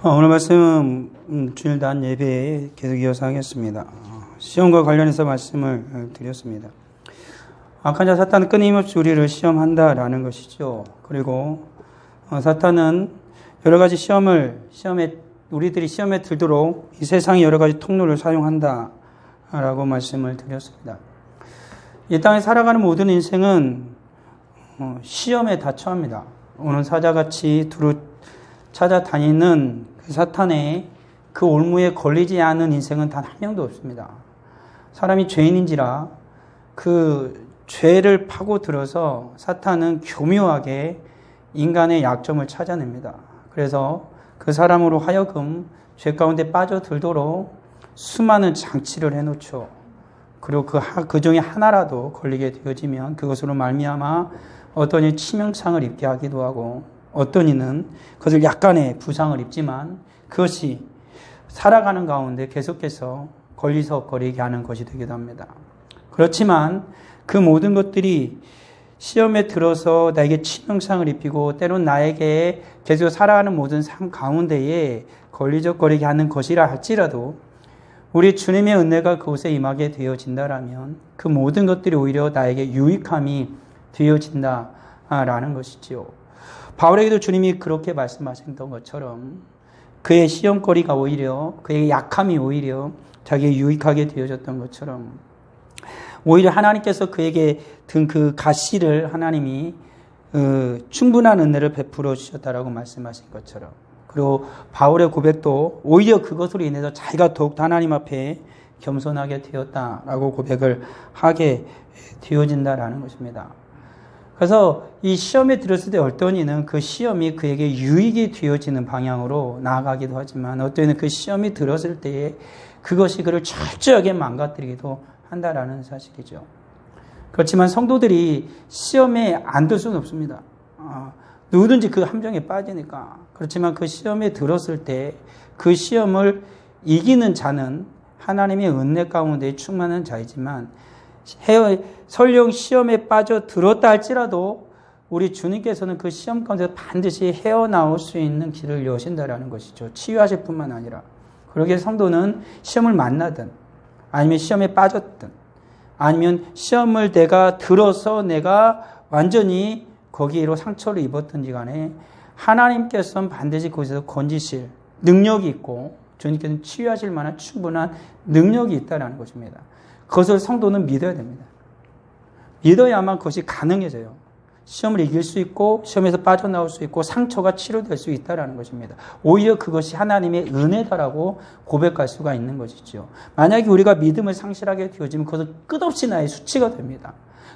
오늘 말씀 주일단 예배에 계속 이어서 하겠습니다. 시험과 관련해서 말씀을 드렸습니다. 악한 자 사탄은 끊임없이 우리를 시험한다라는 것이죠. 그리고 사탄은 여러 가지 우리들이 시험에 들도록 이 세상의 여러 가지 통로를 사용한다라고 말씀을 드렸습니다. 이 땅에 살아가는 모든 인생은 시험에 다 처합니다. 오늘 사자같이 두루 찾아다니는 그 사탄의 그 올무에 걸리지 않은 인생은 단 한 명도 없습니다. 사람이 죄인인지라 그 죄를 파고들어서 사탄은 교묘하게 인간의 약점을 찾아냅니다. 그래서 그 사람으로 하여금 죄 가운데 빠져들도록 수많은 장치를 해놓죠. 그리고 그 중에 하나라도 걸리게 되어지면 그것으로 말미암아 어떤 이 치명상을 입게 하기도 하고 어떤 이는 그것을 약간의 부상을 입지만 그것이 살아가는 가운데 계속해서 걸리석거리게 하는 것이 되기도 합니다. 그렇지만 그 모든 것들이 시험에 들어서 나에게 치명상을 입히고 때론 나에게 계속 살아가는 모든 삶 가운데에 걸리적거리게 하는 것이라 할지라도 우리 주님의 은혜가 그곳에 임하게 되어진다라면 그 모든 것들이 오히려 나에게 유익함이 되어진다라는 것이지요. 바울에게도 주님이 그렇게 말씀하셨던 것처럼 그의 시험거리가 오히려 그의 약함이 오히려 자기의 유익하게 되어졌던 것처럼 오히려 하나님께서 그에게 든 그 가시를 하나님이 충분한 은혜를 베풀어 주셨다라고 말씀하신 것처럼 그리고 바울의 고백도 오히려 그것으로 인해서 자기가 더욱 하나님 앞에 겸손하게 되었다라고 고백을 하게 되어진다라는 것입니다. 그래서 이 시험에 들었을 때 어떤 이는 그 시험이 그에게 유익이 되어지는 방향으로 나아가기도 하지만 어떤 이는 그 시험이 들었을 때에 그것이 그를 철저하게 망가뜨리기도 한다라는 사실이죠. 그렇지만 성도들이 시험에 안 들 수는 없습니다. 누구든지 그 함정에 빠지니까. 그렇지만 그 시험에 들었을 때 그 시험을 이기는 자는 하나님의 은혜 가운데 충만한 자이지만 설령 시험에 빠져 들었다 할지라도 우리 주님께서는 그 시험 가운데서 반드시 헤어나올 수 있는 길을 여신다라는 것이죠. 치유하실 뿐만 아니라. 그러기에 성도는 시험을 만나든 아니면 시험에 빠졌든 아니면 시험을 내가 들어서 내가 완전히 거기로 상처를 입었든지 간에 하나님께서는 반드시 거기서 건지실 능력이 있고 주님께서는 치유하실 만한 충분한 능력이 있다는 것입니다. 그것을 성도는 믿어야 됩니다. 믿어야만 그것이 가능해져요. 시험을 이길 수 있고 시험에서 빠져나올 수 있고 상처가 치료될 수 있다는 것입니다. 오히려 그것이 하나님의 은혜다라고 고백할 수가 있는 것이죠. 만약에 우리가 믿음을 상실하게 되어지면 그것은 끝없이 나의 수치가 됩니다.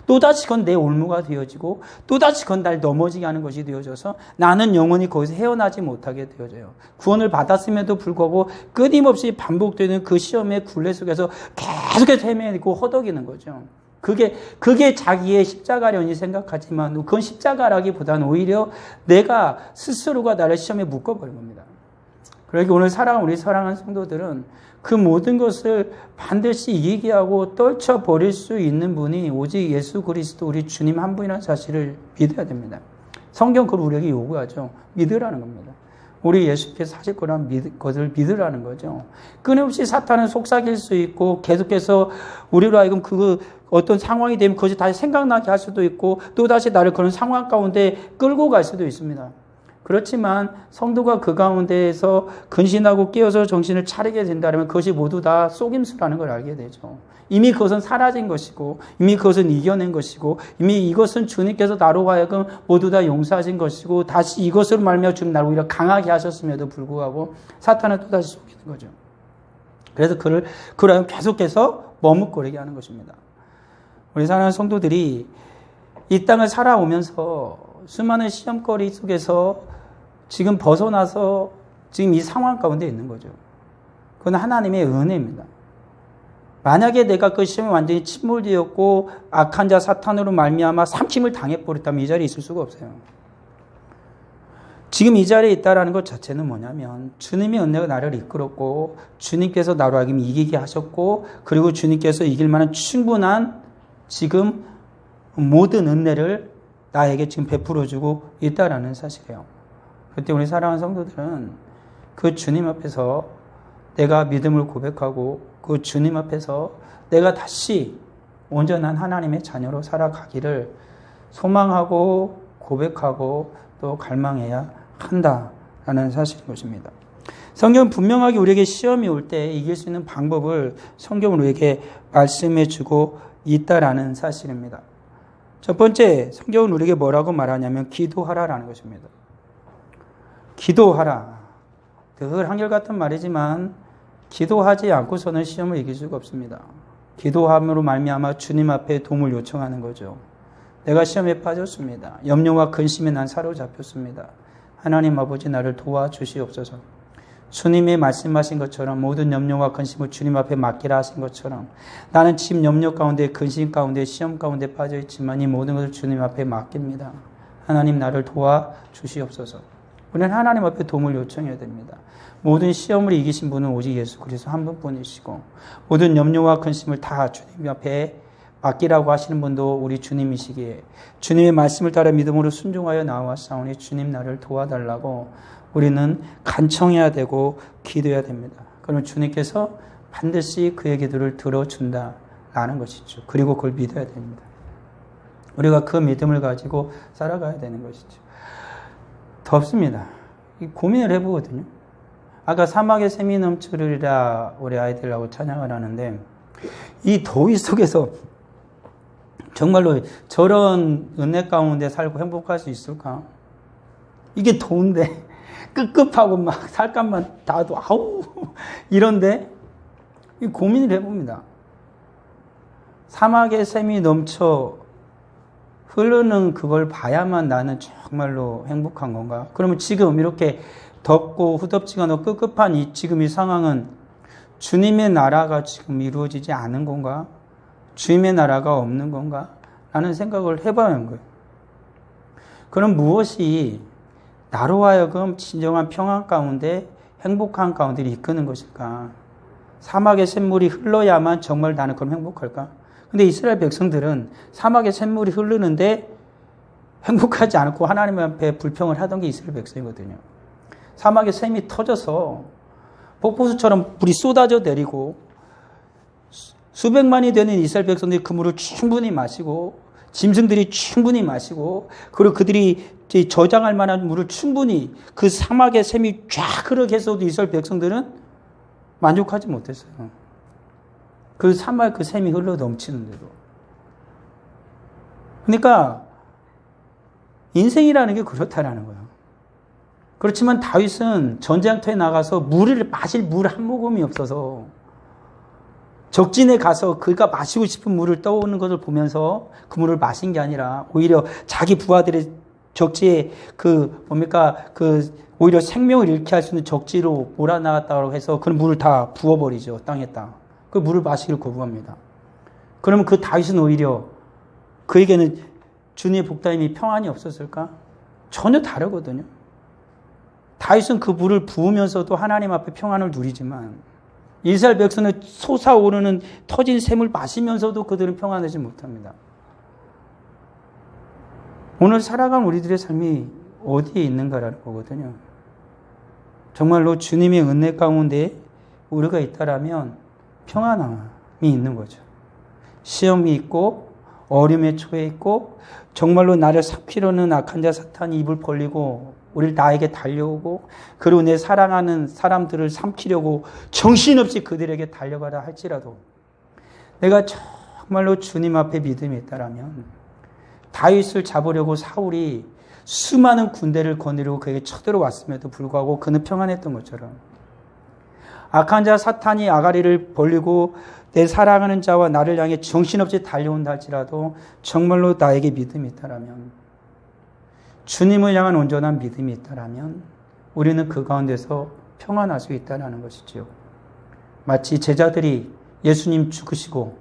또다시 그건 내 올무가 되어지고 또다시 그건 날 넘어지게 하는 것이 되어져서 나는 영원히 거기서 헤어나지 못하게 되어져요. 구원을 받았음에도 불구하고 끊임없이 반복되는 그 시험의 굴레 속에서 계속해서 헤매고 허덕이는 거죠. 그게 자기의 십자가련이 생각하지만 그건 십자가라기보다는 오히려 내가 스스로가 나를 시험에 묶어버린 겁니다. 그러기 오늘 우리 사랑하는 성도들은 그 모든 것을 반드시 이기게 하고 떨쳐버릴 수 있는 분이 오직 예수 그리스도 우리 주님 한 분이라는 사실을 믿어야 됩니다. 성경 그걸 우리에게 요구하죠. 믿으라는 겁니다. 우리 예수께서 하실 거라는 것을 믿으라는 거죠. 끊임없이 사탄은 속삭일 수 있고 계속해서 우리로 하여금 어떤 상황이 되면 그것이 다시 생각나게 할 수도 있고 또다시 나를 그런 상황 가운데 끌고 갈 수도 있습니다. 그렇지만 성도가 그 가운데에서 근신하고 깨어서 정신을 차리게 된다면 그것이 모두 다 속임수라는 걸 알게 되죠. 이미 그것은 사라진 것이고 이미 그것은 이겨낸 것이고 이미 이것은 주님께서 나로 하여금 모두 다 용서하신 것이고 다시 이것으로 말미암아 주님 나를 오히려 강하게 하셨음에도 불구하고 사탄은 또다시 속이는 거죠. 그래서 그를 계속해서 머뭇거리게 하는 것입니다. 우리 사랑하는 성도들이 이 땅을 살아오면서 수많은 시험거리 속에서 지금 벗어나서 지금 이 상황 가운데 있는 거죠. 그건 하나님의 은혜입니다. 만약에 내가 그 시험에 완전히 침몰되었고 악한 자 사탄으로 말미암아 삼킴을 당해버렸다면 이 자리에 있을 수가 없어요. 지금 이 자리에 있다는 것 자체는 뭐냐면 주님의 은혜가 나를 이끌었고 주님께서 나로 하여금 이기게 하셨고 그리고 주님께서 이길 만한 충분한 지금 모든 은혜를 나에게 지금 베풀어주고 있다라는 사실이에요. 그때 우리 사랑하는 성도들은 그 주님 앞에서 내가 믿음을 고백하고 그 주님 앞에서 내가 다시 온전한 하나님의 자녀로 살아가기를 소망하고 고백하고 또 갈망해야 한다라는 사실인 것입니다. 성경은 분명하게 우리에게 시험이 올 때 이길 수 있는 방법을 성경은 우리에게 말씀해 주고 있다라는 사실입니다. 첫 번째, 성경은 우리에게 뭐라고 말하냐면 기도하라라는 것입니다. 기도하라. 늘 한결같은 말이지만 기도하지 않고서는 시험을 이길 수가 없습니다. 기도함으로 말미암아 주님 앞에 도움을 요청하는 거죠. 내가 시험에 빠졌습니다. 염려와 근심에 난 사로잡혔습니다. 하나님 아버지 나를 도와주시옵소서. 주님이 말씀하신 것처럼 모든 염려와 근심을 주님 앞에 맡기라 하신 것처럼 나는 지금 염려 가운데 근심 가운데 시험 가운데 빠져 있지만 이 모든 것을 주님 앞에 맡깁니다. 하나님 나를 도와주시옵소서. 우리는 하나님 앞에 도움을 요청해야 됩니다. 모든 시험을 이기신 분은 오직 예수 그리스도 한 분뿐이시고 모든 염려와 근심을 다 주님 앞에 맡기라고 하시는 분도 우리 주님이시기에 주님의 말씀을 따라 믿음으로 순종하여 나아왔사오니 주님 나를 도와달라고 우리는 간청해야 되고 기도해야 됩니다. 그러면 주님께서 반드시 그의 기도를 들어준다라는 것이죠. 그리고 그걸 믿어야 됩니다. 우리가 그 믿음을 가지고 살아가야 되는 것이죠. 덥습니다. 고민을 해보거든요. 아까 사막에 샘이 넘치리라 우리 아이들하고 찬양을 하는데 이 더위 속에서 정말로 저런 은혜 가운데 살고 행복할 수 있을까? 이게 더운데 끄급하고 막 살갗만 닿아도 아우 이런데 고민을 해봅니다. 사막에 샘이 넘쳐 흐르는 그걸 봐야만 나는 정말로 행복한 건가? 그러면 지금 이렇게 덥고 후덥지가 않고 끄급한 지금 이 상황은 주님의 나라가 지금 이루어지지 않은 건가? 주님의 나라가 없는 건가? 라는 생각을 해봐야 하는 거예요. 그럼 무엇이 나로 하여금 진정한 평안 가운데 행복한 가운데를 이끄는 것일까? 사막의 샘물이 흘러야만 정말 나는 그럼 행복할까? 근데 이스라엘 백성들은 사막의 샘물이 흐르는데 행복하지 않고 하나님 앞에 불평을 하던 게 이스라엘 백성이거든요. 사막의 샘이 터져서 폭포수처럼 물이 쏟아져 내리고 수백만이 되는 이스라엘 백성들이 그 물을 충분히 마시고 짐승들이 충분히 마시고 그리고 그들이 저장할 만한 물을 충분히 그 사막의 샘이 쫙 흐르게 해서도 이스라엘 백성들은 만족하지 못했어요. 그 사막 그 샘이 흘러 넘치는데도. 그러니까 인생이라는 게 그렇다라는 거예요. 그렇지만 다윗은 전쟁터에 나가서 마실 물 한 모금이 없어서 적진에 가서 그가 마시고 싶은 물을 떠오르는 것을 보면서 그 물을 마신 게 아니라 오히려 자기 부하들의 적지에 오히려 생명을 잃게 할 수 있는 적지로 몰아나갔다고 해서 그 물을 다 부어버리죠. 땅에다. 그 물을 마시기를 거부합니다. 그러면 그 다윗은 오히려 그에게는 주님의 복다임이 평안이 없었을까? 전혀 다르거든요. 다윗은 그 물을 부으면서도 하나님 앞에 평안을 누리지만 이스라엘 백성은 솟아오르는 터진 샘을 마시면서도 그들은 평안하지 못합니다. 오늘 살아간 우리들의 삶이 어디에 있는가라는 거거든요. 정말로 주님의 은혜 가운데 우리가 있다라면 평안함이 있는 거죠. 시험이 있고 어려움의 초에 있고 정말로 나를 삭히려는 악한 자 사탄이 입을 벌리고 우리를 나에게 달려오고 그리고 내 사랑하는 사람들을 삼키려고 정신없이 그들에게 달려가라 할지라도 내가 정말로 주님 앞에 믿음이 있다라면 다윗을 잡으려고 사울이 수많은 군대를 거느리고 그에게 쳐들어왔음에도 불구하고 그는 평안했던 것처럼 악한 자 사탄이 아가리를 벌리고 내 사랑하는 자와 나를 향해 정신없이 달려온다 할지라도 정말로 나에게 믿음이 있다라면 주님을 향한 온전한 믿음이 있다라면 우리는 그 가운데서 평안할 수 있다는 것이지요. 마치 제자들이 예수님 죽으시고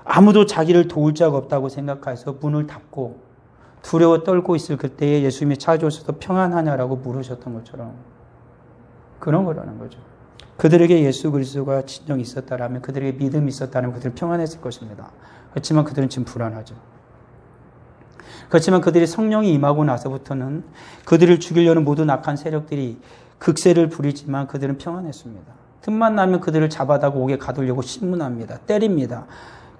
아무도 자기를 도울 자가 없다고 생각해서 문을 닫고 두려워 떨고 있을 그때에 예수님이 찾아오셔서 평안하냐라고 물으셨던 것처럼 그런 거라는 거죠. 그들에게 예수 그리스도가 진정이 있었다라면 그들에게 믿음이 있었다면 그들은 평안했을 것입니다. 그렇지만 그들은 지금 불안하죠. 그렇지만 그들이 성령이 임하고 나서부터는 그들을 죽이려는 모든 악한 세력들이 극세를 부리지만 그들은 평안했습니다. 틈만 나면 그들을 잡아다가 옥에 가두려고 신문합니다. 때립니다.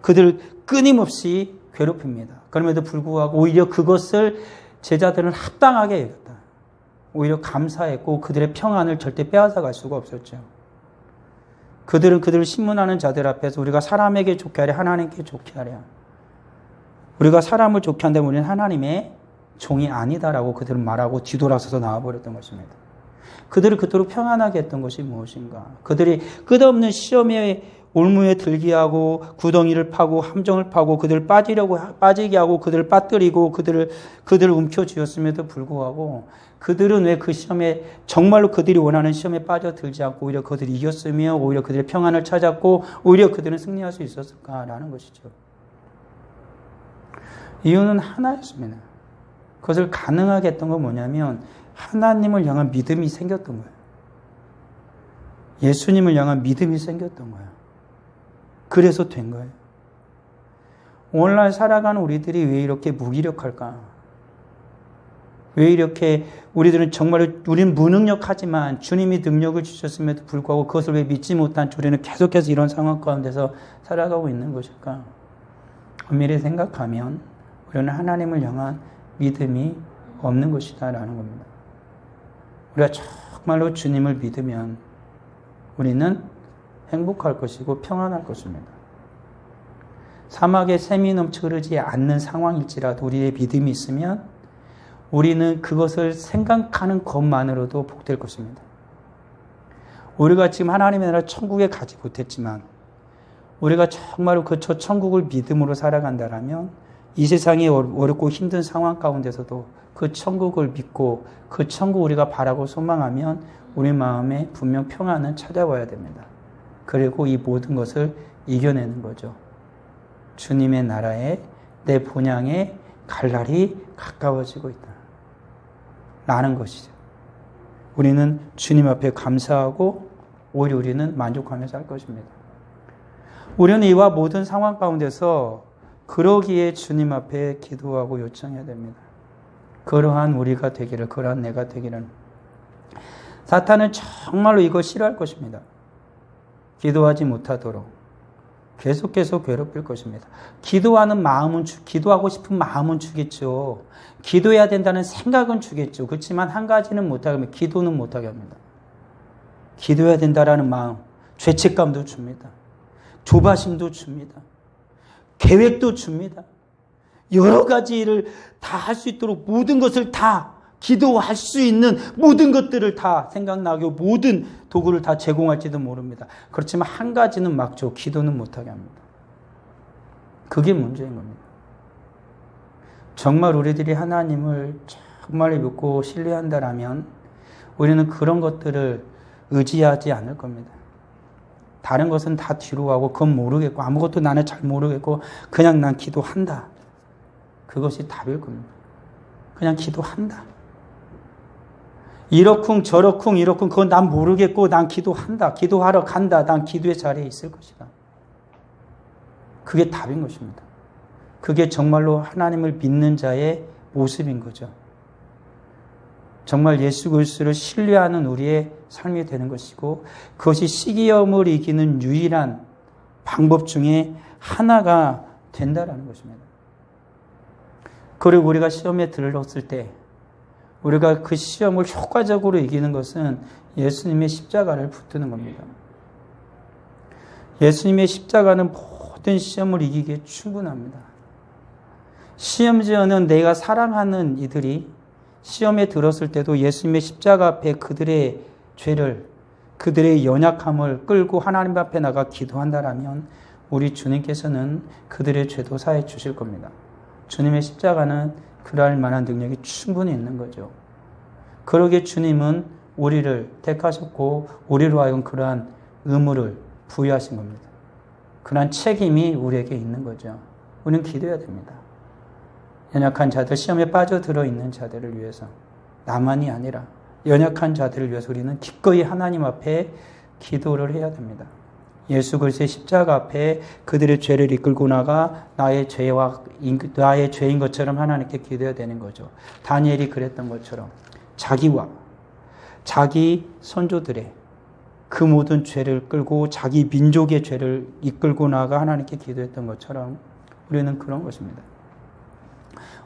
그들을 끊임없이 괴롭힙니다. 그럼에도 불구하고 오히려 그것을 제자들은 합당하게 여겼다. 오히려 감사했고 그들의 평안을 절대 빼앗아갈 수가 없었죠. 그들은 그들을 신문하는 자들 앞에서 우리가 사람에게 좋게 하랴 하나님께 좋게 하랴. 우리가 사람을 좋게 한다면 우리는 하나님의 종이 아니다라고 그들은 말하고 뒤돌아서서 나와버렸던 것입니다. 그들을 그토록 평안하게 했던 것이 무엇인가? 그들이 끝없는 시험에 올무에 들게 하고 구덩이를 파고 함정을 파고 그들을 빠지게 하고 그들을 빠뜨리고 그들을 움켜쥐었음에도 불구하고 그들은 왜 그 시험에 정말로 그들이 원하는 시험에 빠져들지 않고 오히려 그들이 이겼으며 오히려 그들의 평안을 찾았고 오히려 그들은 승리할 수 있었을까라는 것이죠. 이유는 하나였습니다. 그것을 가능하게 했던 건 뭐냐면 하나님을 향한 믿음이 생겼던 거예요. 예수님을 향한 믿음이 생겼던 거예요. 그래서 된 거예요. 오늘날 살아가는 우리들이 왜 이렇게 무기력할까? 왜 이렇게 우리들은 정말로 우리는 무능력하지만 주님이 능력을 주셨음에도 불구하고 그것을 왜 믿지 못한 우리는 계속해서 이런 상황 가운데서 살아가고 있는 것일까? 엄밀히 생각하면 우리는 하나님을 향한 믿음이 없는 것이다라는 겁니다. 우리가 정말로 주님을 믿으면 우리는 행복할 것이고 평안할 것입니다. 사막에 샘이 넘쳐 흐르지 않는 상황일지라도 우리의 믿음이 있으면 우리는 그것을 생각하는 것만으로도 복될 것입니다. 우리가 지금 하나님의 나라 천국에 가지 못했지만 우리가 정말로 그 저 천국을 믿음으로 살아간다면 이 세상의 어렵고 힘든 상황 가운데서도 그 천국을 믿고 그 천국 우리가 바라고 소망하면 우리 마음에 분명 평안은 찾아와야 됩니다. 그리고 이 모든 것을 이겨내는 거죠. 주님의 나라에 내 본향에 갈 날이 가까워지고 있다. 라는 것이죠. 우리는 주님 앞에 감사하고 오히려 우리는 만족하며 살 것입니다. 우리는 이와 모든 상황 가운데서 그러기에 주님 앞에 기도하고 요청해야 됩니다. 그러한 우리가 되기를, 그러한 내가 되기를. 사탄은 정말로 이거 싫어할 것입니다. 기도하지 못하도록 계속 괴롭힐 것입니다. 기도하고 싶은 마음은 주겠죠. 기도해야 된다는 생각은 주겠죠. 그렇지만 한 가지는 못하게 합니다. 기도는 못하게 합니다. 기도해야 된다라는 마음, 죄책감도 줍니다. 조바심도 줍니다. 계획도 줍니다. 여러 가지 일을 다 할 수 있도록 모든 것을 다 기도할 수 있는 모든 것들을 다 생각나게 모든 도구를 다 제공할지도 모릅니다. 그렇지만 한 가지는 막죠. 기도는 못하게 합니다. 그게 문제인 겁니다. 정말 우리들이 하나님을 정말 믿고 신뢰한다라면 우리는 그런 것들을 의지하지 않을 겁니다. 다른 것은 다 뒤로 하고 그건 모르겠고 아무것도 나는 잘 모르겠고 그냥 난 기도한다. 그것이 답일 겁니다. 그냥 기도한다. 이러쿵 저러쿵 이러쿵 그건 난 모르겠고 난 기도한다. 기도하러 간다. 난 기도의 자리에 있을 것이다. 그게 답인 것입니다. 그게 정말로 하나님을 믿는 자의 모습인 거죠. 정말 예수 그리스도를 신뢰하는 우리의 삶이 되는 것이고 그것이 시기염을 이기는 유일한 방법 중에 하나가 된다라는 것입니다. 그리고 우리가 시험에 들었을 때 우리가 그 시험을 효과적으로 이기는 것은 예수님의 십자가를 붙드는 겁니다. 예수님의 십자가는 모든 시험을 이기기에 충분합니다. 시험지어는 내가 사랑하는 이들이 시험에 들었을 때도 예수님의 십자가 앞에 그들의 죄를, 그들의 연약함을 끌고 하나님 앞에 나가 기도한다라면 우리 주님께서는 그들의 죄도 사해 주실 겁니다. 주님의 십자가는 그럴 만한 능력이 충분히 있는 거죠. 그러기에 주님은 우리를 택하셨고 우리로 하여금 그러한 의무를 부여하신 겁니다. 그러한 책임이 우리에게 있는 거죠. 우리는 기도해야 됩니다. 연약한 자들, 시험에 빠져들어 있는 자들을 위해서 나만이 아니라 연약한 자들을 위해서 우리는 기꺼이 하나님 앞에 기도를 해야 됩니다. 예수 그리스도의 십자가 앞에 그들의 죄를 이끌고 나가 나의 죄인 것처럼 하나님께 기도해야 되는 거죠. 다니엘이 그랬던 것처럼 자기 선조들의 그 모든 죄를 끌고 자기 민족의 죄를 이끌고 나가 하나님께 기도했던 것처럼 우리는 그런 것입니다.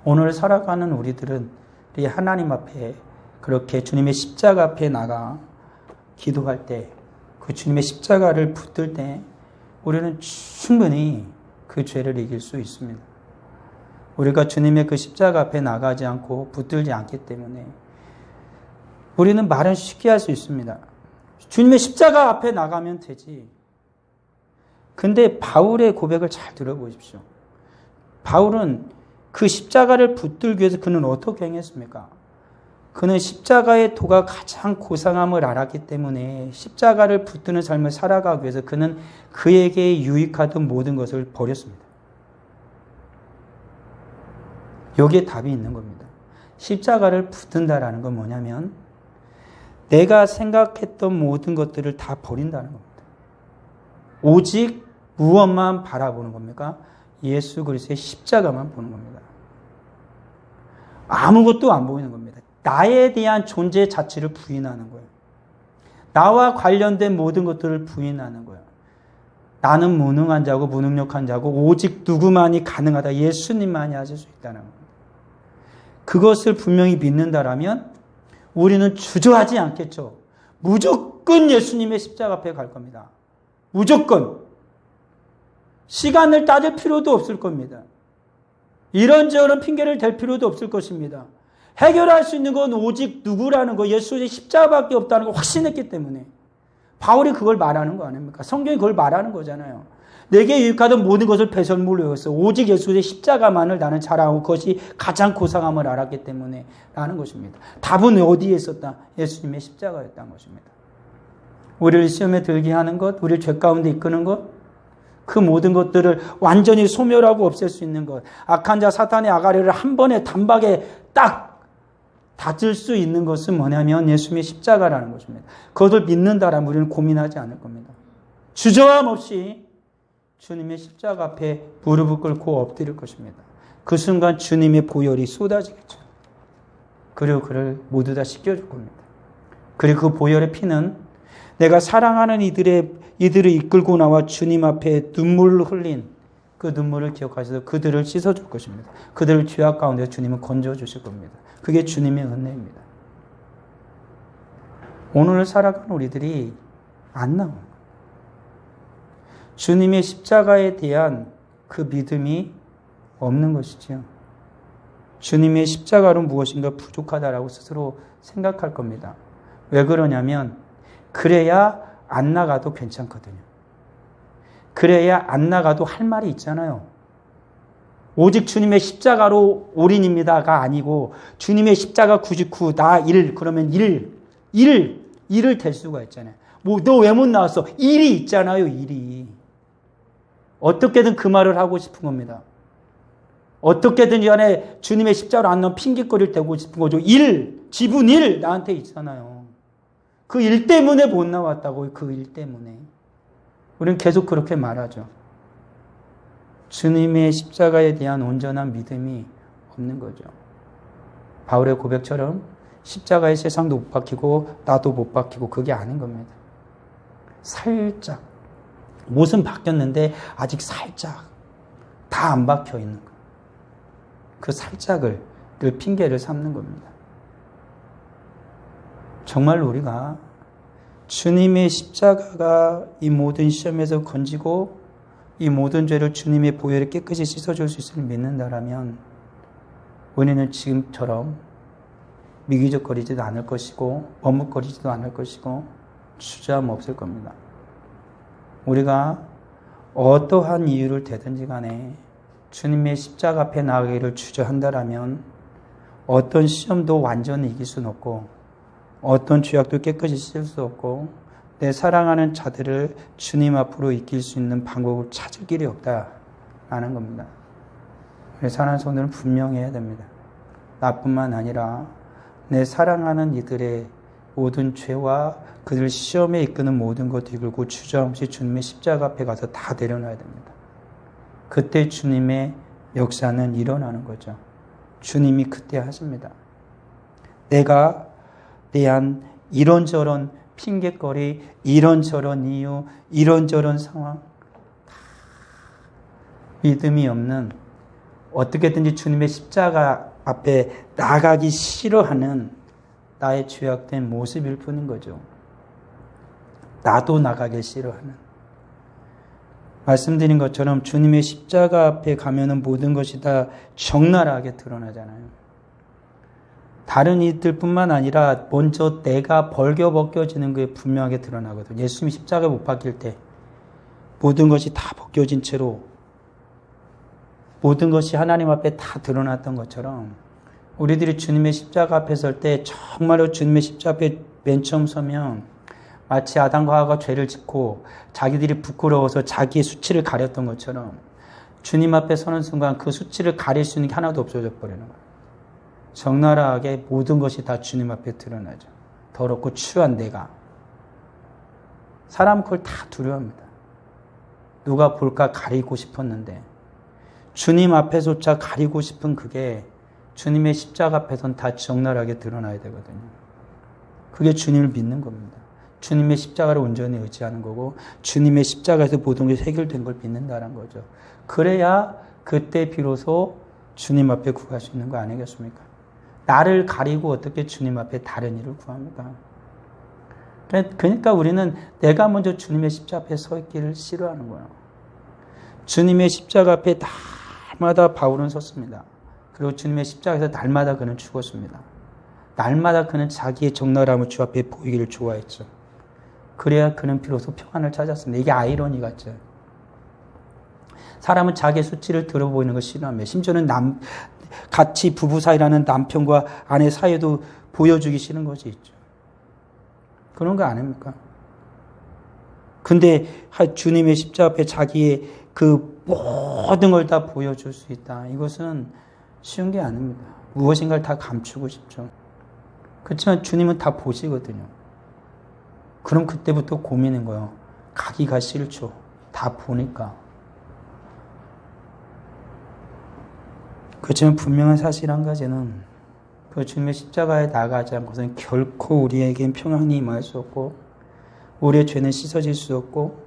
오늘 살아가는 우리들은 우리 하나님 앞에 그렇게 주님의 십자가 앞에 나가 기도할 때, 그 주님의 십자가를 붙들 때 우리는 충분히 그 죄를 이길 수 있습니다. 우리가 주님의 그 십자가 앞에 나가지 않고 붙들지 않기 때문에 우리는 말은 쉽게 할 수 있습니다. 주님의 십자가 앞에 나가면 되지. 근데 바울의 고백을 잘 들어보십시오. 바울은 그 십자가를 붙들기 위해서 그는 어떻게 행했습니까? 그는 십자가의 도가 가장 고상함을 알았기 때문에 십자가를 붙드는 삶을 살아가기 위해서 그는 그에게 유익하던 모든 것을 버렸습니다. 여기에 답이 있는 겁니다. 십자가를 붙든다라는 건 뭐냐면 내가 생각했던 모든 것들을 다 버린다는 겁니다. 오직 무엇만 바라보는 겁니까? 예수 그리스도의 십자가만 보는 겁니다. 아무것도 안 보이는 겁니다. 나에 대한 존재 자체를 부인하는 거예요. 나와 관련된 모든 것들을 부인하는 거예요. 나는 무능한 자고 무능력한 자고 오직 누구만이 가능하다. 예수님만이 하실 수 있다는 겁니다. 그것을 분명히 믿는다라면 우리는 주저하지 않겠죠. 무조건 예수님의 십자가 앞에 갈 겁니다. 무조건. 시간을 따질 필요도 없을 겁니다. 이런저런 핑계를 댈 필요도 없을 것입니다. 해결할 수 있는 건 오직 누구라는 거, 예수의 십자가밖에 없다는 걸 확신했기 때문에. 바울이 그걸 말하는 거 아닙니까? 성경이 그걸 말하는 거잖아요. 내게 유익하던 모든 것을 배설물로 여겼어. 오직 예수의 십자가만을 나는 자랑하고 그것이 가장 고상함을 알았기 때문에 라는 것입니다. 답은 어디에 있었다? 예수님의 십자가였다는 것입니다. 우리를 시험에 들게 하는 것, 우리를 죄 가운데 이끄는 것, 그 모든 것들을 완전히 소멸하고 없앨 수 있는 것, 악한 자 사탄의 아가리를 한 번에 단박에 딱 다질 수 있는 것은 뭐냐면 예수님의 십자가라는 것입니다. 그것을 믿는다라면 우리는 고민하지 않을 겁니다. 주저함 없이 주님의 십자가 앞에 무릎을 꿇고 엎드릴 것입니다. 그 순간 주님의 보혈이 쏟아지겠죠. 그리고 그를 모두 다 씻겨줄 겁니다. 그리고 그 보혈의 피는 내가 사랑하는 이들을 이끌고 나와 주님 앞에 눈물을 흘린 그 눈물을 기억하셔서 그들을 씻어줄 것입니다. 그들을 죄악 가운데 주님은 건져주실 겁니다. 그게 주님의 은혜입니다. 오늘 살아가는 우리들이 안 나옵니다. 주님의 십자가에 대한 그 믿음이 없는 것이죠. 주님의 십자가로 무엇인가 부족하다라고 스스로 생각할 겁니다. 왜 그러냐면 그래야 안 나가도 괜찮거든요. 그래야 안 나가도 할 말이 있잖아요. 오직 주님의 십자가로 올인입니다가 아니고 주님의 십자가 99, 나 1, 그러면 1을 될 수가 있잖아요. 뭐 너 왜 못 나왔어? 일이 있잖아요, 일이. 어떻게든 그 말을 하고 싶은 겁니다. 어떻게든 간에 주님의 십자가로 안 나오면 핑계거리를 대고 싶은 거죠. 지분 1 나한테 있잖아요. 그 일 때문에 못 나왔다고요. 그 일 때문에. 우리는 계속 그렇게 말하죠. 주님의 십자가에 대한 온전한 믿음이 없는 거죠. 바울의 고백처럼 십자가에 세상도 못 박히고 나도 못 박히고 그게 아닌 겁니다. 살짝. 못은 바뀌었는데 아직 살짝 다 안 박혀 있는 거예요. 그 살짝을 늘 핑계를 삼는 겁니다. 정말 우리가 주님의 십자가가 이 모든 시험에서 건지고 이 모든 죄를 주님의 보혈에 깨끗이 씻어줄 수 있음을 믿는다라면 우리는 지금처럼 미기적거리지도 않을 것이고 머뭇거리지도 않을 것이고 주저함 없을 겁니다. 우리가 어떠한 이유를 대든지 간에 주님의 십자가 앞에 나가기를 주저한다라면 어떤 시험도 완전히 이길 수는 없고 어떤 죄악도 깨끗이 씻을 수 없고 내 사랑하는 자들을 주님 앞으로 이끌 수 있는 방법을 찾을 길이 없다라는 겁니다. 우리 사랑하는 성도는 분명히 해야 됩니다. 나뿐만 아니라 내 사랑하는 이들의 모든 죄와 그들 시험에 이끄는 모든 것을 이끌고 주저함 없이 주님의 십자가 앞에 가서 다 내려놔야 됩니다. 그때 주님의 역사는 일어나는 거죠. 주님이 그때 하십니다. 내가 대한 이런저런 핑계거리, 이런저런 이유, 이런저런 상황, 믿음이 없는, 어떻게든지 주님의 십자가 앞에 나가기 싫어하는 나의 죄악된 모습일 뿐인 거죠. 나도 나가기 싫어하는. 말씀드린 것처럼 주님의 십자가 앞에 가면은 모든 것이 다 적나라하게 드러나잖아요. 다른 이들뿐만 아니라 먼저 내가 벌겨벗겨지는 게 분명하게 드러나거든요. 예수님이 십자가에 못 박힐 때 모든 것이 다 벗겨진 채로 모든 것이 하나님 앞에 다 드러났던 것처럼 우리들이 주님의 십자가 앞에 설 때 정말로 주님의 십자가 앞에 맨 처음 서면 마치 아담과 하와가 죄를 짓고 자기들이 부끄러워서 자기의 수치를 가렸던 것처럼 주님 앞에 서는 순간 그 수치를 가릴 수 있는 게 하나도 없어져 버리는 거예요. 적나라하게 모든 것이 다 주님 앞에 드러나죠. 더럽고 추한 내가. 사람은 그걸 다 두려워합니다. 누가 볼까 가리고 싶었는데 주님 앞에조차 가리고 싶은 그게 주님의 십자가 앞에선 다 적나라하게 드러나야 되거든요. 그게 주님을 믿는 겁니다. 주님의 십자가를 온전히 의지하는 거고 주님의 십자가에서 모든 게 해결된 걸 믿는다는 거죠. 그래야 그때 비로소 주님 앞에 구할 수 있는 거 아니겠습니까? 나를 가리고 어떻게 주님 앞에 다른 일을 구합니까? 그러니까 우리는 내가 먼저 주님의 십자가 앞에 서 있기를 싫어하는 거예요. 주님의 십자가 앞에 날마다 바울은 섰습니다. 그리고 주님의 십자가에서 날마다 그는 죽었습니다. 날마다 그는 자기의 적나라함을 주 앞에 보이기를 좋아했죠. 그래야 그는 비로소 평안을 찾았습니다. 이게 아이러니 같죠. 사람은 자기의 수치를 들어보이는 걸 싫어합니다. 심지어는 같이 부부 사이라는 남편과 아내 사이에도 보여주기 싫은 것이 있죠. 그런 거 아닙니까? 근데 주님의 십자가 앞에 자기의 그 모든 걸 다 보여줄 수 있다. 이것은 쉬운 게 아닙니다. 무엇인가를 다 감추고 싶죠. 그렇지만 주님은 다 보시거든요. 그럼 그때부터 고민인 거예요. 가기가 싫죠. 다 보니까. 그렇지만 분명한 사실 한 가지는 그 주님의 십자가에 나가지 않고서는 결코 우리에겐 평안이 임할 수 없고 우리의 죄는 씻어질 수 없고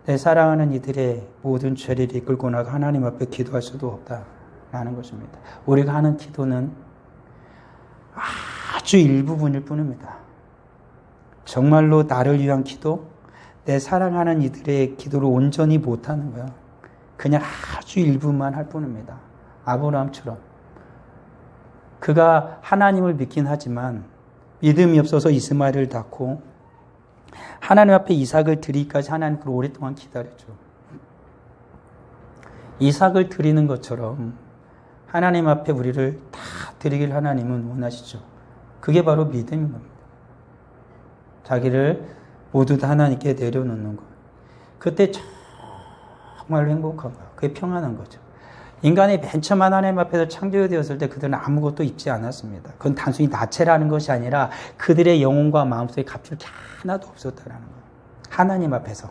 내 사랑하는 이들의 모든 죄를 이끌고 나가 하나님 앞에 기도할 수도 없다라는 것입니다. 우리가 하는 기도는 아주 일부분일 뿐입니다. 정말로 나를 위한 기도, 내 사랑하는 이들의 기도를 온전히 못하는 거야. 그냥 아주 일부만 할 뿐입니다. 아브라함처럼. 그가 하나님을 믿긴 하지만 믿음이 없어서 이스마엘을 낳고 하나님 앞에 이삭을 드리기까지 하나님 그걸 오랫동안 기다렸죠. 이삭을 드리는 것처럼 하나님 앞에 우리를 다 드리길 하나님은 원하시죠. 그게 바로 믿음인 겁니다. 자기를 모두 다 하나님께 내려놓는 것. 그때 정말로 행복한 거예요. 그게 평안한 거죠. 인간이 맨 처음 하나님 앞에서 창조되었을 때 그들은 아무것도 입지 않았습니다. 그건 단순히 나체라는 것이 아니라 그들의 영혼과 마음속에 값줄 게 하나도 없었다는 거예요. 하나님 앞에서.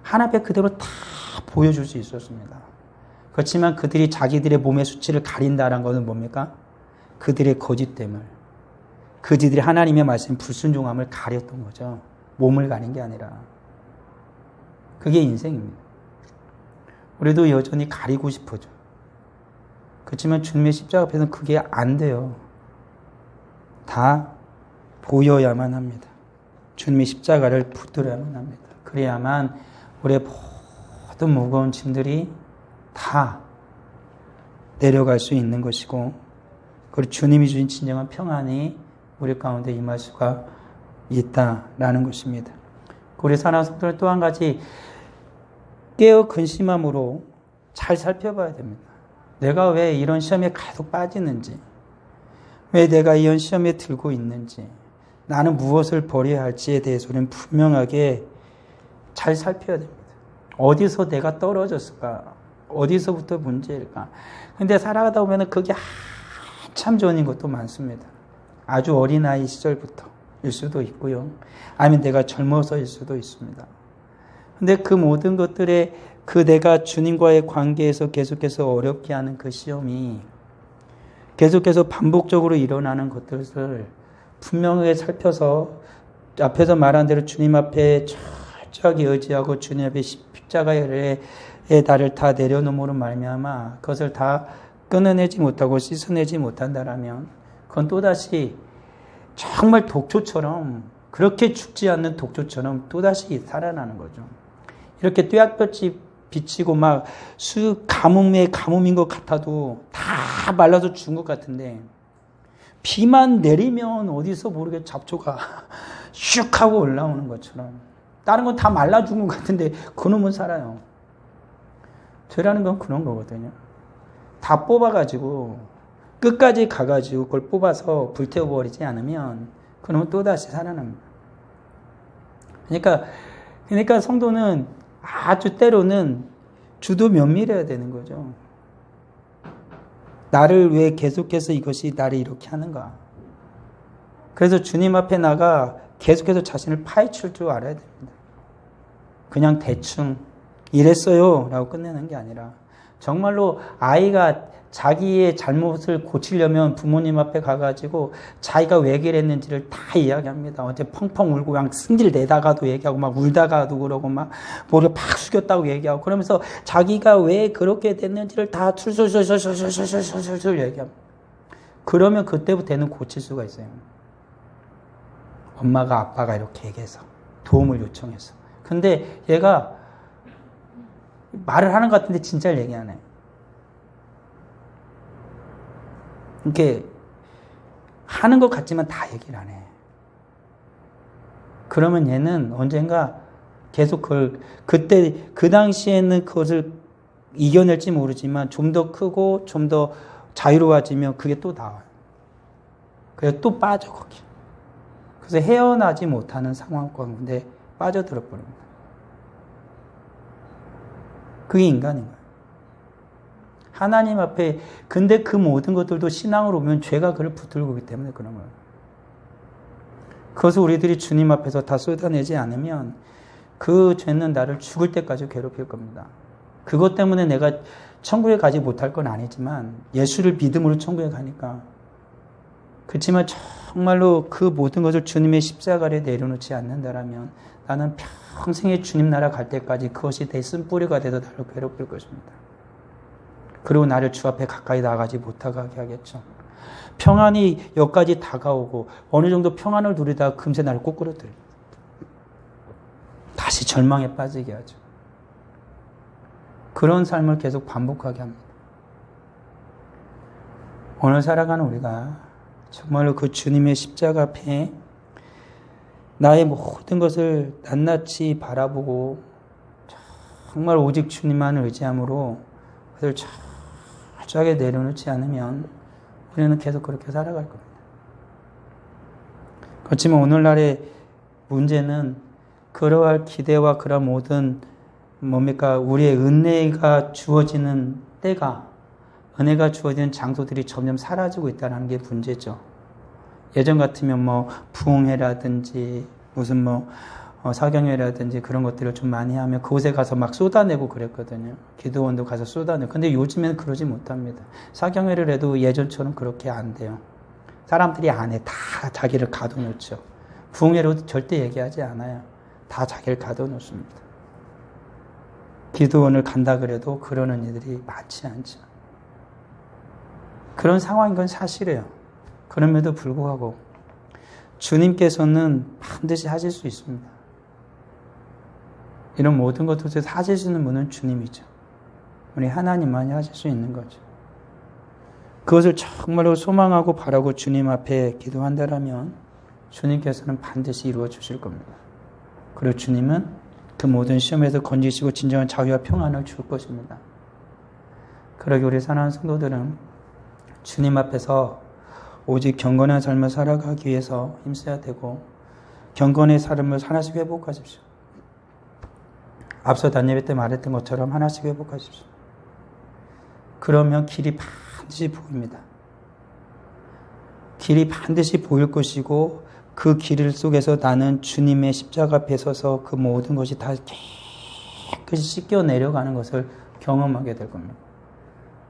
하나님 앞에 그대로 다 보여줄 수 있었습니다. 그렇지만 그들이 자기들의 몸의 수치를 가린다는 것은 뭡니까? 그들의 거짓됨을, 그들이 하나님의 말씀 불순종함을 가렸던 거죠. 몸을 가린 게 아니라. 그게 인생입니다. 우리도 여전히 가리고 싶어져. 그렇지만 주님의 십자가 앞에서는 그게 안 돼요. 다 보여야만 합니다. 주님의 십자가를 붙들어야만 합니다. 그래야만 우리의 모든 무거운 짐들이 다 내려갈 수 있는 것이고, 그리고 주님이 주신 진정한 평안이 우리 가운데 임할 수가 있다라는 것입니다. 우리 사랑하는 성도들 또 한 가지 깨어 근심함으로 잘 살펴봐야 됩니다. 내가 왜 이런 시험에 계속 빠지는지, 왜 내가 이런 시험에 들고 있는지, 나는 무엇을 버려야 할지에 대해서는 분명하게 잘 살펴야 됩니다. 어디서 내가 떨어졌을까? 어디서부터 문제일까? 근데 살아가다 보면 그게 한참 전인 것도 많습니다. 아주 어린아이 시절부터일 수도 있고요. 아니면 내가 젊어서일 수도 있습니다. 근데 그 모든 것들에 그 내가 주님과의 관계에서 계속해서 어렵게 하는 그 시험이 계속해서 반복적으로 일어나는 것들을 분명하게 살펴서 앞에서 말한 대로 주님 앞에 철저하게 의지하고 주님 앞에 십자가의 나를 다 내려놓음으로 말미암아 그것을 다 끊어내지 못하고 씻어내지 못한다라면 그건 또다시 정말 독초처럼 그렇게 죽지 않는 독초처럼 또다시 살아나는 거죠. 이렇게 뙤약볕이 비치고 막 가뭄의 가뭄인 것 같아도 다 말라서 죽은 것 같은데 비만 내리면 어디서 모르게 잡초가 슉 하고 올라오는 것처럼 다른 건 다 말라 죽은 것 같은데 그놈은 살아요. 죄라는 건 그런 거거든요. 다 뽑아가지고 끝까지 가가지고 그걸 뽑아서 불태워버리지 않으면 그놈은 또다시 살아납니다. 그러니까 성도는 아주 때로는 주도 면밀해야 되는 거죠. 나를 왜 계속해서 이것이 나를 이렇게 하는가. 그래서 주님 앞에 나가 계속해서 자신을 파헤칠 줄 알아야 됩니다. 그냥 대충 이랬어요 라고 끝내는 게 아니라 정말로 아이가 자기의 잘못을 고치려면 부모님 앞에 가가지고 자기가 왜 그랬는지를 다 이야기합니다. 어제 펑펑 울고 그냥 승질 내다가도 얘기하고 막 울다가도 그러고 막 머리를 팍 숙였다고 얘기하고 그러면서 자기가 왜 그렇게 됐는지를 다 술술술술술술술술 얘기합니다. 그러면 그때부터는 고칠 수가 있어요. 엄마가 아빠가 이렇게 얘기해서 도움을 요청해서. 근데 얘가 말을 하는 것 같은데 진짜를 얘기 안 해요. 이렇게 하는 것 같지만 다 얘기를 안 해. 그러면 얘는 언젠가 계속 그때 그 당시에는 그것을 이겨낼지 모르지만 좀 더 크고 좀 더 자유로워지면 그게 또 나와요. 그래서 또 빠져 거기. 그래서 헤어나지 못하는 상황 가운데 빠져들어 버립니다. 그게 인간인 거예요. 하나님 앞에 근데 그 모든 것들도 신앙으로 오면 죄가 그를 붙들고 오기 때문에 그런 거예요. 그것을 우리들이 주님 앞에서 다 쏟아내지 않으면 그 죄는 나를 죽을 때까지 괴롭힐 겁니다. 그것 때문에 내가 천국에 가지 못할 건 아니지만 예수를 믿음으로 천국에 가니까 그렇지만 정말로 그 모든 것을 주님의 십자가에 내려놓지 않는다라면 나는 평생에 주님 나라 갈 때까지 그것이 내 쓴뿌리가 돼서 나를 괴롭힐 것입니다. 그리고 나를 주 앞에 가까이 나가지 못하게 하겠죠. 평안이 여기까지 다가오고 어느 정도 평안을 누리다가 금세 나를 꼬꾸라뜨립니다. 다시 절망에 빠지게 하죠. 그런 삶을 계속 반복하게 합니다. 오늘 살아가는 우리가 정말로 그 주님의 십자가 앞에 나의 모든 것을 낱낱이 바라보고 정말 오직 주님만을 의지함으로 그것을 철저하게 내려놓지 않으면 우리는 계속 그렇게 살아갈 겁니다. 그렇지만 오늘날의 문제는 그러할 기대와 그런 모든 우리의 은혜가 주어지는 때가 은혜가 주어지는 장소들이 점점 사라지고 있다는 게 문제죠. 예전 같으면 부흥회라든지 무슨 사경회라든지 그런 것들을 좀 많이 하면 그곳에 가서 막 쏟아내고 그랬거든요. 기도원도 가서 쏟아내고. 근데 요즘에는 그러지 못합니다. 사경회를 해도 예전처럼 그렇게 안 돼요. 사람들이 안 해. 다 자기를 가둬놓죠. 부흥회로도 절대 얘기하지 않아요. 다 자기를 가둬놓습니다. 기도원을 간다 그래도 그러는 이들이 많지 않죠. 그런 상황인 건 사실이에요. 그럼에도 불구하고 주님께서는 반드시 하실 수 있습니다. 이런 모든 것들을 하실 수 있는 분은 주님이죠. 우리 하나님만이 하실 수 있는 거죠. 그것을 정말로 소망하고 바라고 주님 앞에 기도한다라면 주님께서는 반드시 이루어 주실 겁니다. 그리고 주님은 그 모든 시험에서 건지시고 진정한 자유와 평안을 줄 것입니다. 그러기 우리 사랑하는 성도들은 주님 앞에서 오직 경건한 삶을 살아가기 위해서 힘써야 되고 경건의 삶을 하나씩 회복하십시오. 앞서 단예배 때 말했던 것처럼 하나씩 회복하십시오. 그러면 길이 반드시 보입니다. 길이 반드시 보일 것이고 그 길 속에서 나는 주님의 십자가 앞에 서서 그 모든 것이 다 깨끗이 씻겨 내려가는 것을 경험하게 될 겁니다.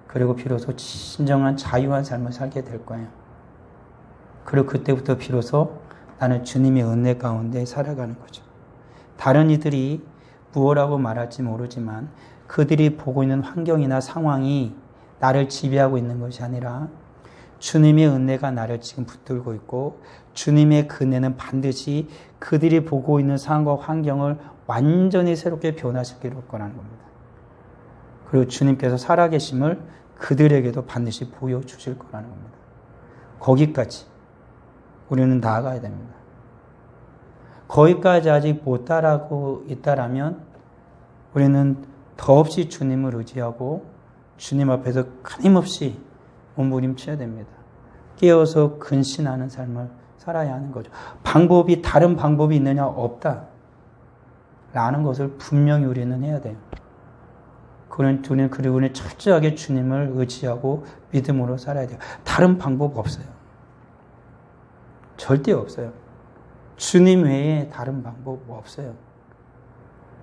그리고 비로소 진정한 자유한 삶을 살게 될 거예요. 그리고 그때부터 비로소 나는 주님의 은혜 가운데 살아가는 거죠. 다른 이들이 무엇라고 말할지 모르지만 그들이 보고 있는 환경이나 상황이 나를 지배하고 있는 것이 아니라 주님의 은혜가 나를 지금 붙들고 있고 주님의 그네는 반드시 그들이 보고 있는 상황과 환경을 완전히 새롭게 변화시킬 거라는 겁니다. 그리고 주님께서 살아계심을 그들에게도 반드시 보여주실 거라는 겁니다. 거기까지 우리는 나아가야 됩니다. 거기까지 아직 못 따라가고 있다라면 우리는 더없이 주님을 의지하고 주님 앞에서 끊임없이 몸부림쳐야 됩니다. 깨어서 근신하는 삶을 살아야 하는 거죠. 다른 방법이 있느냐? 없다. 라는 것을 분명히 우리는 해야 돼요. 그리고 우리는 철저하게 주님을 의지하고 믿음으로 살아야 돼요. 다른 방법 없어요. 절대 없어요. 주님 외에 다른 방법 없어요.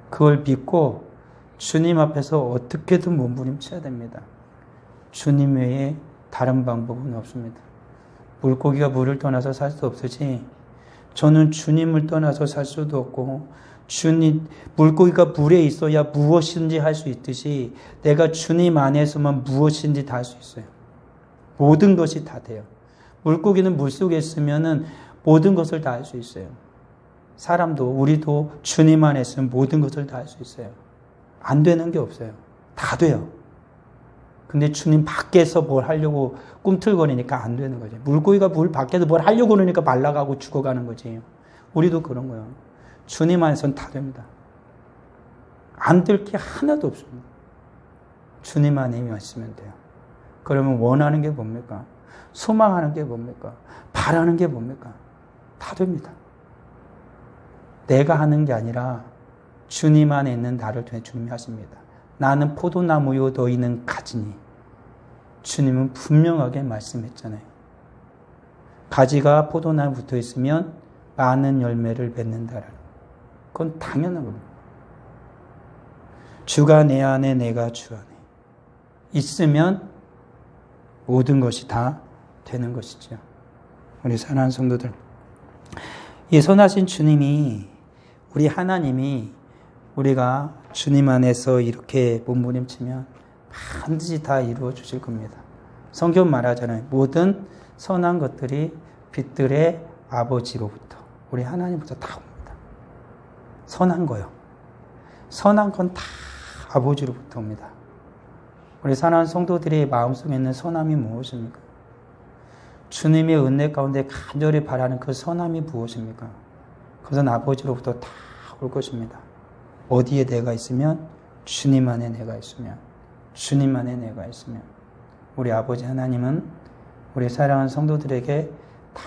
그걸 믿고 주님 앞에서 어떻게든 몸부림쳐야 됩니다. 주님 외에 다른 방법은 없습니다. 물고기가 물을 떠나서 살 수 없으지 저는 주님을 떠나서 살 수도 없고 물고기가 물에 있어야 무엇인지 할 수 있듯이 내가 주님 안에서만 무엇인지 다 할 수 있어요. 모든 것이 다 돼요. 물고기는 물속에 있으면은 모든 것을 다 할 수 있어요. 우리도 주님 안에 있으면 모든 것을 다 할 수 있어요. 안 되는 게 없어요. 다 돼요. 근데 주님 밖에서 뭘 하려고 꿈틀거리니까 안 되는 거죠. 물고기가 물 밖에서 뭘 하려고 그러니까 말라가고 죽어가는 거지. 우리도 그런 거예요. 주님 안에서는 다 됩니다. 안 될 게 하나도 없습니다. 주님 안에 있으면 돼요. 그러면 원하는 게 뭡니까? 소망하는 게 뭡니까? 바라는 게 뭡니까? 다 됩니다. 내가 하는 게 아니라 주님 안에 있는 나를 통해 주님이 하십니다. 나는 포도나무요 너희는 가지니. 주님은 분명하게 말씀했잖아요. 가지가 포도나무에 붙어 있으면 많은 열매를 맺는다라는. 그건 당연한 겁니다. 주가 내 안에 내가 주 안에 있으면 모든 것이 다 되는 것이죠. 우리 사랑하는 성도들, 이 선하신 주님이 우리 하나님이 우리가 주님 안에서 이렇게 몸부림치면 반드시 다 이루어 주실 겁니다. 성경 말하잖아요. 모든 선한 것들이 빛들의 아버지로부터 우리 하나님부터 다 옵니다. 선한 거요. 선한 건 다 아버지로부터 옵니다. 우리 사랑하는 성도들의 마음속에 있는 선함이 무엇입니까? 주님의 은혜 가운데 간절히 바라는 그 선함이 무엇입니까? 그것은 아버지로부터 다 올 것입니다. 어디에 내가 있으면 주님 안에 내가 있으면 주님 안에 내가 있으면 우리 아버지 하나님은 우리 사랑하는 성도들에게 다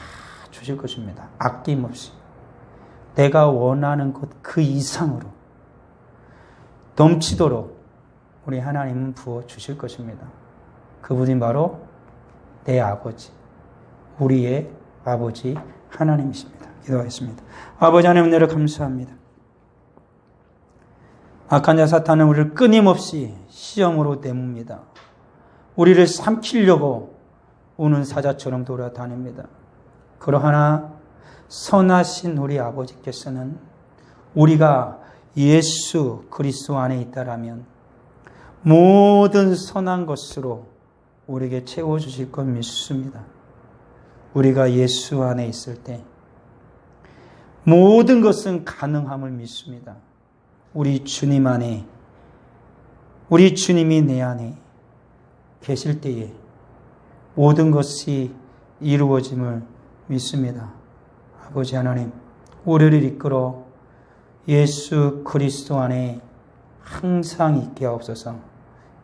주실 것입니다. 아낌없이 내가 원하는 것 그 이상으로 넘치도록 우리 하나님은 부어 주실 것입니다. 그분이 바로 내 아버지, 우리의 아버지 하나님이십니다. 기도하겠습니다. 아버지 하나님 은혜를 감사합니다. 악한 자 사탄은 우리를 끊임없이 시험으로 내뭅니다. 우리를 삼키려고 우는 사자처럼 돌아다닙니다. 그러하나 선하신 우리 아버지께서는 우리가 예수 그리스도 안에 있다라면 모든 선한 것으로 우리에게 채워주실 것 믿습니다. 우리가 예수 안에 있을 때 모든 것은 가능함을 믿습니다. 우리 주님 안에, 우리 주님이 내 안에 계실 때에 모든 것이 이루어짐을 믿습니다. 아버지 하나님, 우리를 이끌어 예수 그리스도 안에 항상 있게 하옵소서.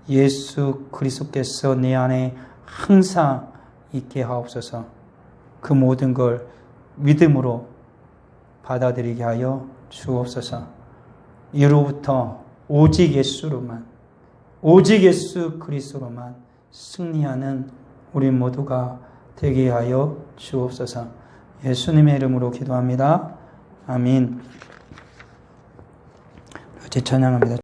예수 그리스도께서 내 안에 항상 있게 하옵소서. 그 모든 걸 믿음으로 받아들이게 하여 주옵소서. 이로부터 오직 예수로만, 오직 예수 그리스도로만 승리하는 우리 모두가 되게 하여 주옵소서. 예수님의 이름으로 기도합니다. 아멘. 어제 찬양합니다.